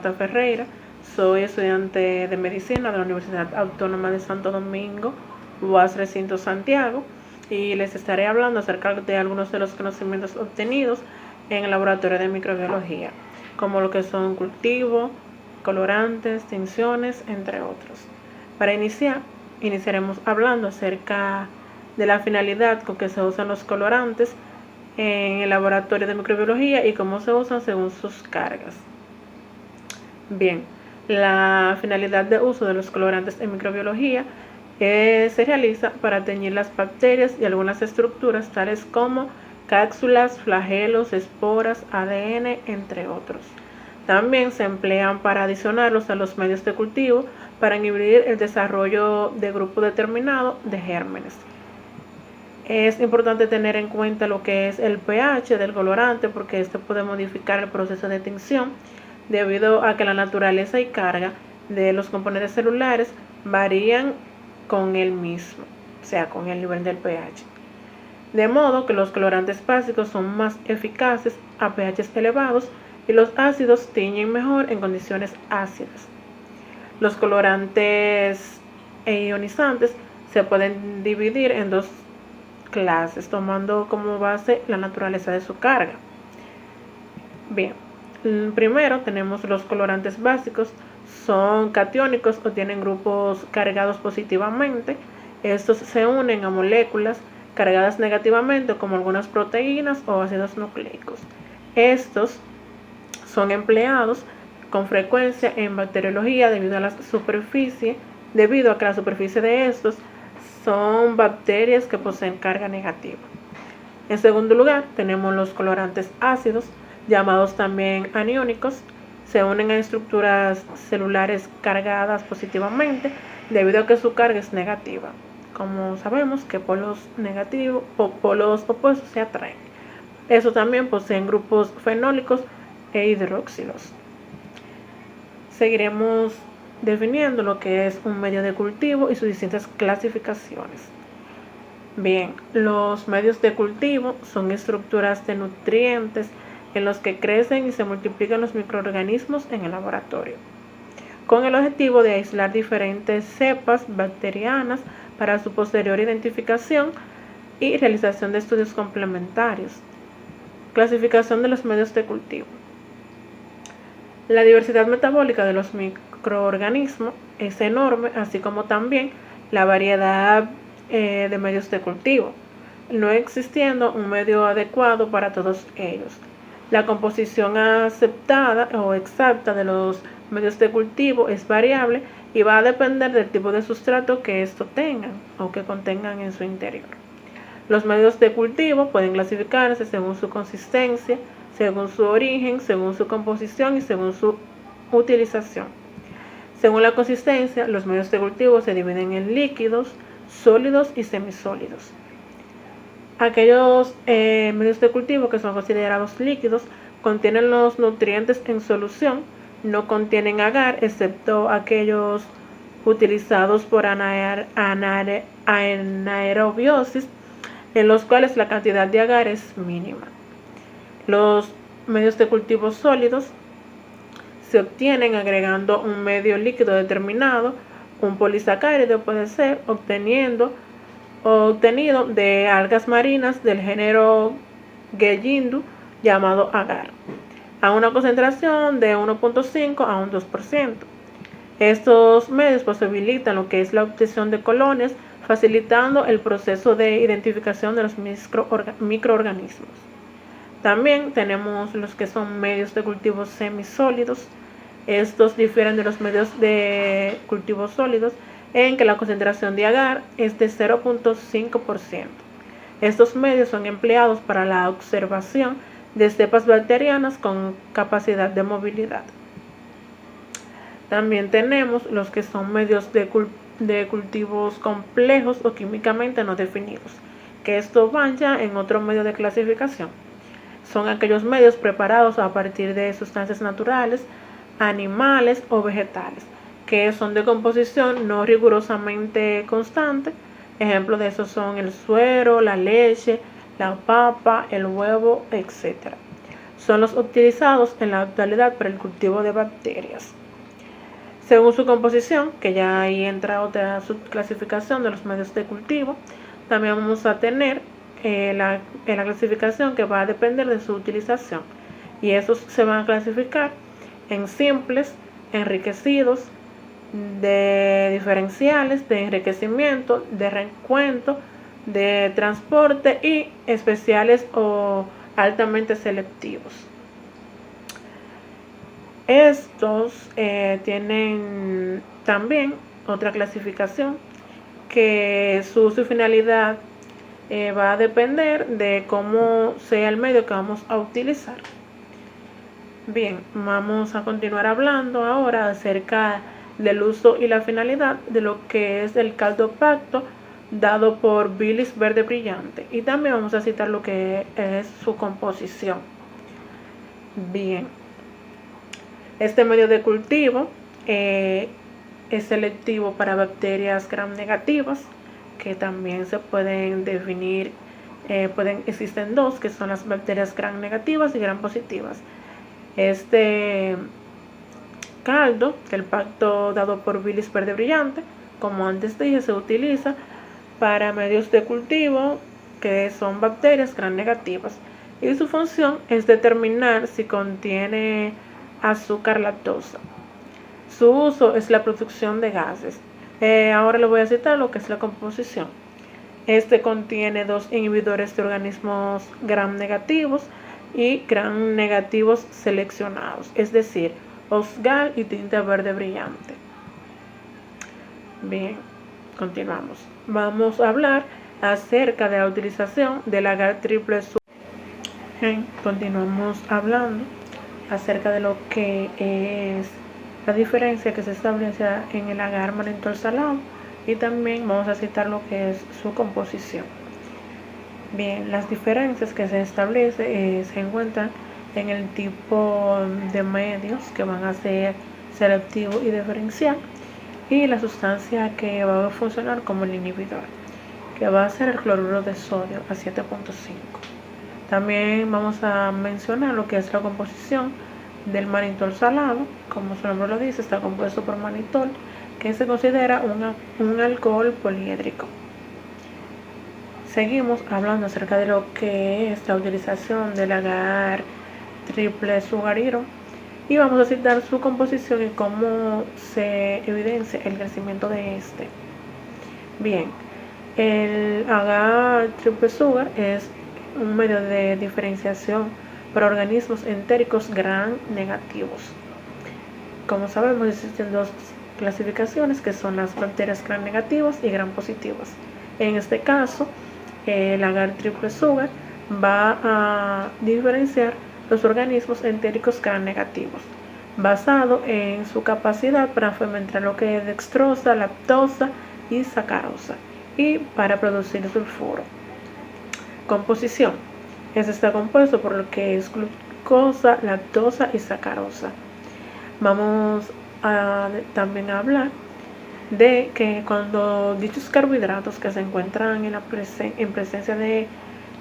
Marta Ferreira, soy estudiante de medicina de la Universidad Autónoma de Santo Domingo, UAS Recinto Santiago, y les estaré hablando acerca de algunos de los conocimientos obtenidos en el laboratorio de microbiología, como lo que son cultivo, colorantes, tinciones, entre otros. Para iniciaremos hablando acerca de la finalidad con que se usan los colorantes en el laboratorio de microbiología y cómo se usan según sus cargas. Bien, la finalidad de uso de los colorantes en microbiología se realiza para teñir las bacterias y algunas estructuras tales como cápsulas, flagelos, esporas, ADN, entre otros. También se emplean para adicionarlos a los medios de cultivo para inhibir el desarrollo de grupo determinado de gérmenes. Es importante tener en cuenta lo que es el pH del colorante, porque esto puede modificar el proceso de tinción debido a que la naturaleza y carga de los componentes celulares varían con el mismo, o sea, con el nivel del pH. De modo que los colorantes básicos son más eficaces a pHs elevados y los ácidos tiñen mejor en condiciones ácidas. Los colorantes ionizantes se pueden dividir en dos clases, tomando como base la naturaleza de su carga. Bien, primero tenemos los colorantes básicos, son catiónicos o tienen grupos cargados positivamente. Estos se unen a moléculas cargadas negativamente, como algunas proteínas o ácidos nucleicos. Estos son empleados con frecuencia en bacteriología debido a que la superficie de estos son bacterias que poseen carga negativa. En segundo lugar, tenemos los colorantes ácidos, llamados también aniónicos. Se unen a estructuras celulares cargadas positivamente debido a que su carga es negativa. Como sabemos que polos negativos o polos opuestos se atraen. Eso también poseen grupos fenólicos e hidroxilos. Seguiremos definiendo lo que es un medio de cultivo y sus distintas clasificaciones. Bien, los medios de cultivo son estructuras de nutrientes en los que crecen y se multiplican los microorganismos en el laboratorio, con el objetivo de aislar diferentes cepas bacterianas para su posterior identificación y realización de estudios complementarios. Clasificación de los medios de cultivo. La diversidad metabólica de los microorganismos es enorme, así como también la variedad de medios de cultivo, no existiendo un medio adecuado para todos ellos. La composición aceptada o exacta de los medios de cultivo es variable y va a depender del tipo de sustrato que estos tengan o que contengan en su interior. Los medios de cultivo pueden clasificarse según su consistencia, según su origen, según su composición y según su utilización. Según la consistencia, los medios de cultivo se dividen en líquidos, sólidos y semisólidos. Aquellos medios de cultivo que son considerados líquidos contienen los nutrientes en solución, no contienen agar, excepto aquellos utilizados por anaerobiosis, en los cuales la cantidad de agar es mínima. Los medios de cultivo sólidos se obtienen agregando un medio líquido determinado, un polisacárido puede ser, obtenido de algas marinas del género Gellindu llamado agar, a una concentración de 1.5 a un 2%. Estos medios posibilitan lo que es la obtención de colonias, facilitando el proceso de identificación de los microorganismos. También tenemos los que son medios de cultivo semisólidos. Estos difieren de los medios de cultivo sólidos en que la concentración de agar es de 0.5%. Estos medios son empleados para la observación de cepas bacterianas con capacidad de movilidad. También tenemos los que son medios de cultivos complejos o químicamente no definidos, que esto van ya en otro medio de clasificación. Son aquellos medios preparados a partir de sustancias naturales, animales o vegetales, que son de composición no rigurosamente constante. Ejemplos de esos son el suero, la leche, la papa, el huevo, etc. son los utilizados en la actualidad para el cultivo de bacterias. Según su composición, que ya ahí entra otra subclasificación de los medios de cultivo, también vamos a tener la clasificación que va a depender de su utilización. Y esos se van a clasificar en simples, enriquecidos, de diferenciales, de enriquecimiento, de recuento, de transporte y especiales o altamente selectivos. Estos tienen también otra clasificación que su uso y finalidad va a depender de cómo sea el medio que vamos a utilizar. Bien, vamos a continuar hablando ahora acerca del uso y la finalidad de lo que es el caldo pacto dado por bilis verde brillante, y también vamos a citar lo que es su composición. Bien, este medio de cultivo es selectivo para bacterias gram negativas, que también se pueden definir, existen dos, que son las bacterias gram negativas y gram positivas. Este caldo, el pacto dado por bilis verde brillante, como antes dije, se utiliza para medios de cultivo que son bacterias gram negativas, y su función es determinar si contiene azúcar lactosa. Su uso es la producción de gases. Ahora le voy a citar lo que es la composición. Este contiene 2 inhibidores de organismos gram negativos y gram negativos seleccionados, es decir, Osgal y tinta verde brillante. Bien, continuamos. Vamos a hablar acerca de la utilización del agar triple sugar. Bien, continuamos hablando acerca de lo que es la diferencia que se establece en el agar mannitol salado, y también vamos a citar lo que es su composición. Bien, las diferencias que se establece se encuentran en el tipo de medios que van a ser selectivo y diferencial, y la sustancia que va a funcionar como el inhibidor, que va a ser el cloruro de sodio a 7.5. También vamos a mencionar lo que es la composición del mannitol salado. Como su nombre lo dice, está compuesto por mannitol, que se considera un alcohol poliédrico. Seguimos hablando acerca de lo que es la utilización del agar triple sugariro, y vamos a citar su composición y cómo se evidencia el crecimiento de este. Bien, el agar triple sugar es un medio de diferenciación para organismos entéricos gram negativos. Como sabemos, existen dos clasificaciones, que son las bacterias gram negativas y gram positivas. En este caso, el agar triple sugar va a diferenciar los organismos entéricos gram negativos, basado en su capacidad para fermentar lo que es dextrosa, lactosa y sacarosa, y para producir sulfuro. Composición: este está compuesto por lo que es glucosa, lactosa y sacarosa. Vamos a también hablar de que cuando dichos carbohidratos que se encuentran en presencia de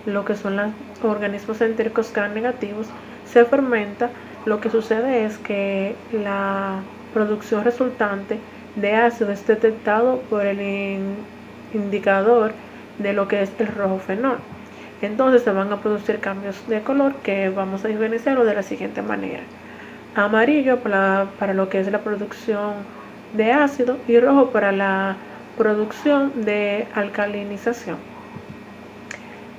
lo que son los organismos entéricos gram negativos se fermenta, lo que sucede es que la producción resultante de ácido es detectado por el indicador de lo que es el rojo fenol. Entonces se van a producir cambios de color que vamos a diferenciarlo de la siguiente manera: amarillo para lo que es la producción de ácido, y rojo para la producción de alcalinización.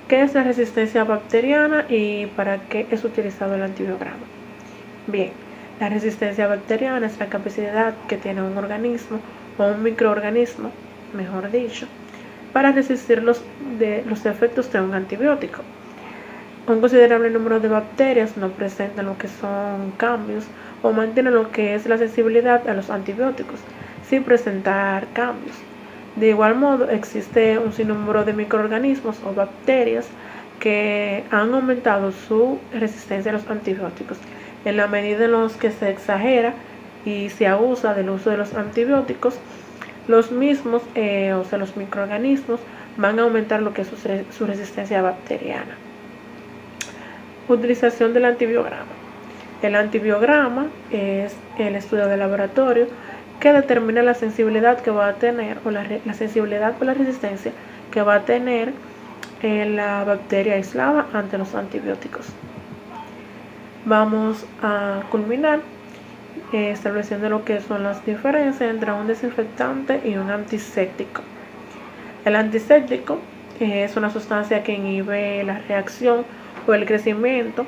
¿Qué es la resistencia bacteriana y para qué es utilizado el antibiograma? Bien, la resistencia bacteriana es la capacidad que tiene un organismo o un microorganismo, mejor dicho, para resistir los efectos de un antibiótico. Un considerable número de bacterias no presentan lo que son cambios o mantienen lo que es la sensibilidad a los antibióticos sin presentar cambios. De igual modo, existe un sinnúmero de microorganismos o bacterias que han aumentado su resistencia a los antibióticos. En la medida en la que se exagera y se abusa del uso de los antibióticos, los mismos, los microorganismos van a aumentar lo que es su resistencia bacteriana. Utilización del antibiograma. El antibiograma es el estudio de laboratorio que determina la sensibilidad que va a tener o la sensibilidad o la resistencia que va a tener la bacteria aislada ante los antibióticos. Vamos a culminar estableciendo lo que son las diferencias entre un desinfectante y un antiséptico. El antiséptico es una sustancia que inhibe la reacción o el crecimiento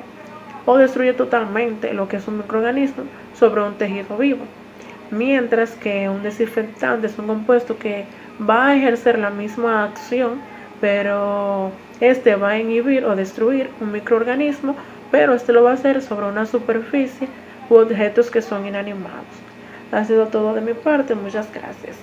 o destruye totalmente lo que es un microorganismo sobre un tejido vivo, mientras que un desinfectante es un compuesto que va a ejercer la misma acción, pero este va a inhibir o destruir un microorganismo, pero este lo va a hacer sobre una superficie u objetos que son inanimados. Ha sido todo de mi parte, muchas gracias.